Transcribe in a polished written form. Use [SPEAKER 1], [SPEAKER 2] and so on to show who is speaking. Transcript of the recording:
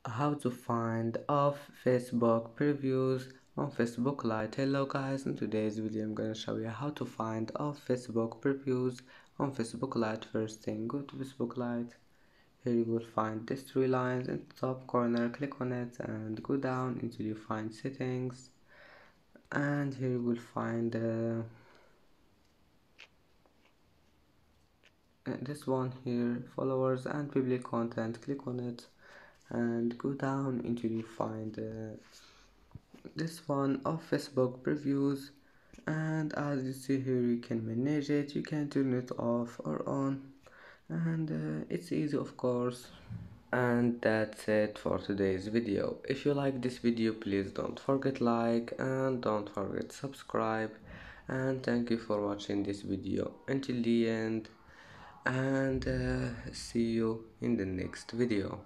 [SPEAKER 1] How to find off Facebook previews on Facebook Lite. Hello guys, in today's video I'm gonna show you how to find off Facebook previews on Facebook Lite. First thing, go to Facebook Lite. Here you will find these three lines in the top corner. Click on it and go down until you find settings, and here you will find this one here, followers and public content. Click on it and go down until you find this one of Facebook previews, and as you see here you can manage it, you can turn it off or on, and it's easy of course. And that's it for today's video. If you like this video, please don't forget like and don't forget subscribe, and thank you for watching this video until the end, and see you in the next video.